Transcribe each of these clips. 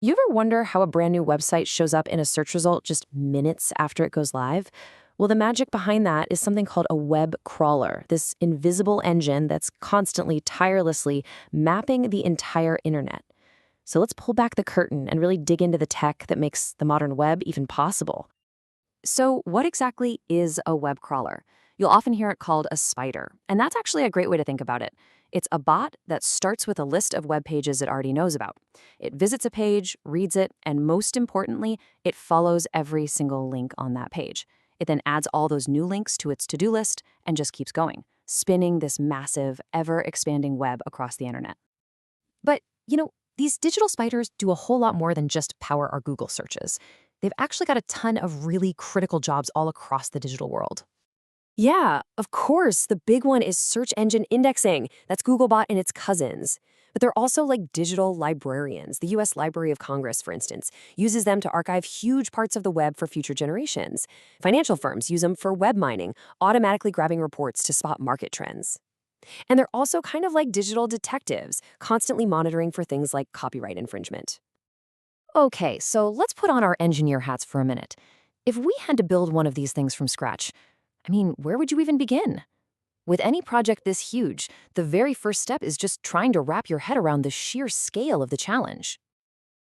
You ever wonder how a brand new website shows up in a search result just minutes after it goes live? Well, the magic behind that is something called a web crawler, this invisible engine that's constantly, tirelessly mapping the entire internet. So let's pull back the curtain and really dig into the tech that makes the modern web even possible. So, what exactly is a web crawler? You'll often hear it called a spider, and that's actually a great way to think about it. It's a bot that starts with a list of web pages it already knows about. It visits a page, reads it, and most importantly, it follows every single link on that page. It then adds all those new links to its to-do list and just keeps going, spinning this massive, ever-expanding web across the internet. But, these digital spiders do a whole lot more than just power our Google searches. They've actually got a ton of really critical jobs all across the digital world. Yeah, of course. The big one is search engine indexing. That's Googlebot and its cousins. But they're also like digital librarians. The US Library of Congress, for instance, uses them to archive huge parts of the web for future generations. Financial firms use them for web mining, automatically grabbing reports to spot market trends. And they're also kind of like digital detectives, constantly monitoring for things like copyright infringement. Okay, so let's put on our engineer hats for a minute. If we had to build one of these things from scratch, where would you even begin? With any project this huge, the very first step is just trying to wrap your head around the sheer scale of the challenge.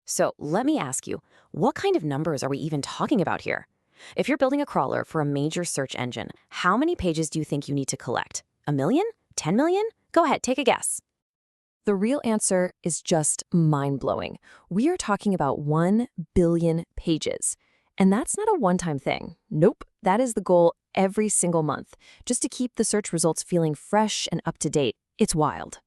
So let me ask you, what kind of numbers are we even talking about here? If you're building a crawler for a major search engine, how many pages do you think you need to collect? 1 million? 10 million? Go ahead, take a guess. The real answer is just mind-blowing. We are talking about 1 billion pages. And that's not a one-time thing. Nope, that is the goal every single month, just to keep the search results feeling fresh and up to date. It's wild.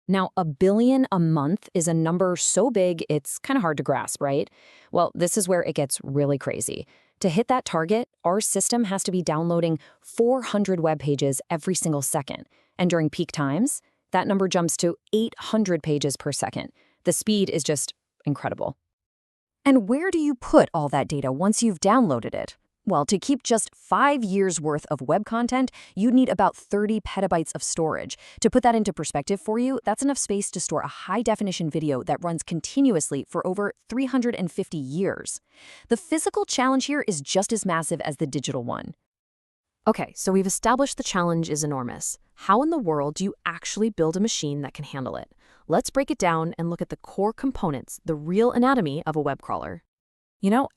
Now, 1 billion a month is a number so big it's kind of hard to grasp, right? Well, this is where it gets really crazy. To hit that target, our system has to be downloading 400 web pages every single second. And during peak times, that number jumps to 800 pages per second. The speed is just incredible. And where do you put all that data once you've downloaded it? Well, to keep just 5 years' worth of web content, you'd need about 30 petabytes of storage. To put that into perspective for you, that's enough space to store a high-definition video that runs continuously for over 350 years. The physical challenge here is just as massive as the digital one. Okay, so we've established the challenge is enormous. How in the world do you actually build a machine that can handle it? Let's break it down and look at the core components, the real anatomy of a web crawler.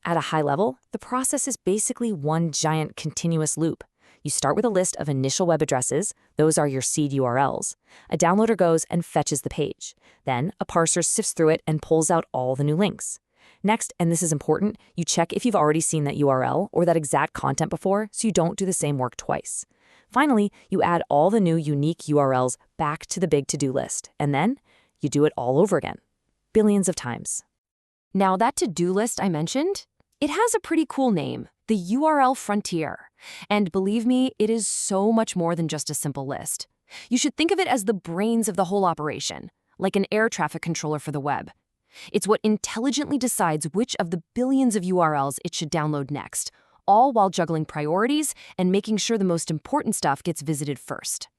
At a high level, the process is basically one giant continuous loop. You start with a list of initial web addresses. Those are your seed URLs. A downloader goes and fetches the page. Then a parser sifts through it and pulls out all the new links. Next, and this is important, you check if you've already seen that URL or that exact content before so you don't do the same work twice. Finally, you add all the new unique URLs back to the big to-do list, and then you do it all over again, billions of times. Now, that to-do list I mentioned, it has a pretty cool name, the URL frontier. And believe me, it is so much more than just a simple list. You should think of it as the brains of the whole operation, like an air traffic controller for the web. It's what intelligently decides which of the billions of URLs it should download next, all while juggling priorities and making sure the most important stuff gets visited first.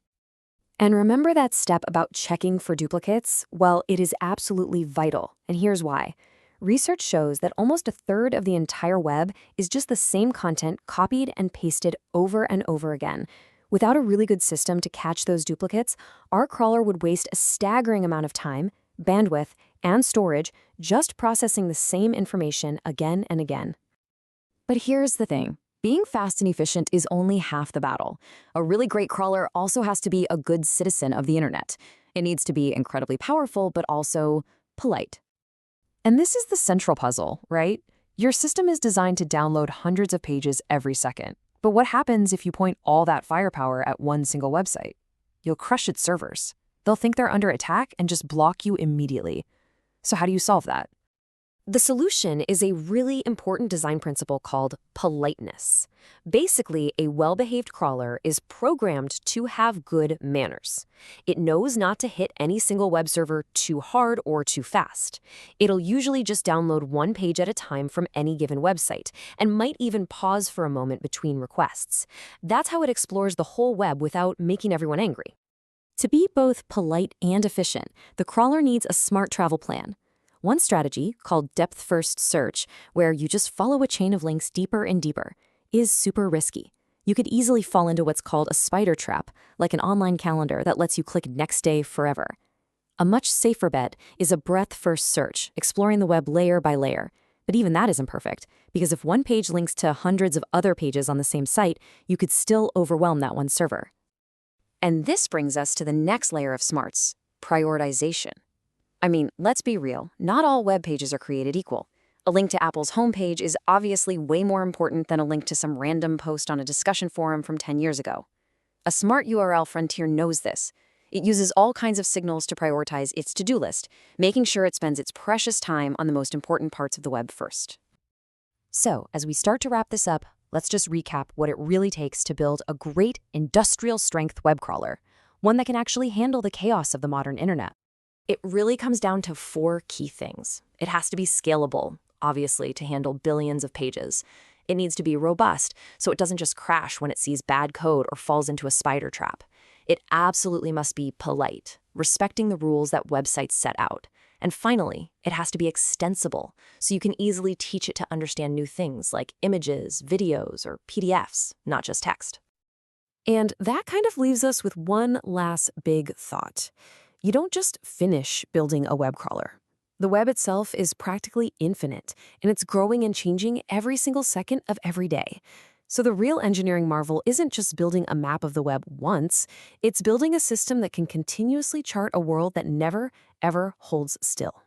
And remember that step about checking for duplicates? Well, it is absolutely vital, and here's why. Research shows that almost a third of the entire web is just the same content copied and pasted over and over again. Without a really good system to catch those duplicates, our crawler would waste a staggering amount of time, bandwidth, and storage just processing the same information again and again. But here's the thing. Being fast and efficient is only half the battle. A really great crawler also has to be a good citizen of the internet. It needs to be incredibly powerful, but also polite. And this is the central puzzle, right? Your system is designed to download hundreds of pages every second. But what happens if you point all that firepower at one single website? You'll crush its servers. They'll think they're under attack and just block you immediately. So how do you solve that? The solution is a really important design principle called politeness. Basically, a well-behaved crawler is programmed to have good manners. It knows not to hit any single web server too hard or too fast. It'll usually just download one page at a time from any given website, and might even pause for a moment between requests. That's how it explores the whole web without making everyone angry. To be both polite and efficient, the crawler needs a smart travel plan. One strategy, called depth-first search, where you just follow a chain of links deeper and deeper, is super risky. You could easily fall into what's called a spider trap, like an online calendar that lets you click next day forever. A much safer bet is a breadth-first search, exploring the web layer by layer. But even that isn't perfect, because if one page links to hundreds of other pages on the same site, you could still overwhelm that one server. And this brings us to the next layer of smarts: prioritization. I mean, let's be real, not all web pages are created equal. A link to Apple's homepage is obviously way more important than a link to some random post on a discussion forum from 10 years ago. A smart URL frontier knows this. It uses all kinds of signals to prioritize its to-do list, making sure it spends its precious time on the most important parts of the web first. So, as we start to wrap this up, let's just recap what it really takes to build a great industrial-strength web crawler, one that can actually handle the chaos of the modern internet. It really comes down to 4 key things. It has to be scalable, obviously, to handle billions of pages. It needs to be robust, so it doesn't just crash when it sees bad code or falls into a spider trap. It absolutely must be polite, respecting the rules that websites set out. And finally, it has to be extensible, so you can easily teach it to understand new things like images, videos, or PDFs, not just text. And that kind of leaves us with one last big thought. You don't just finish building a web crawler. The web itself is practically infinite, and it's growing and changing every single second of every day. So the real engineering marvel isn't just building a map of the web once, it's building a system that can continuously chart a world that never, ever holds still.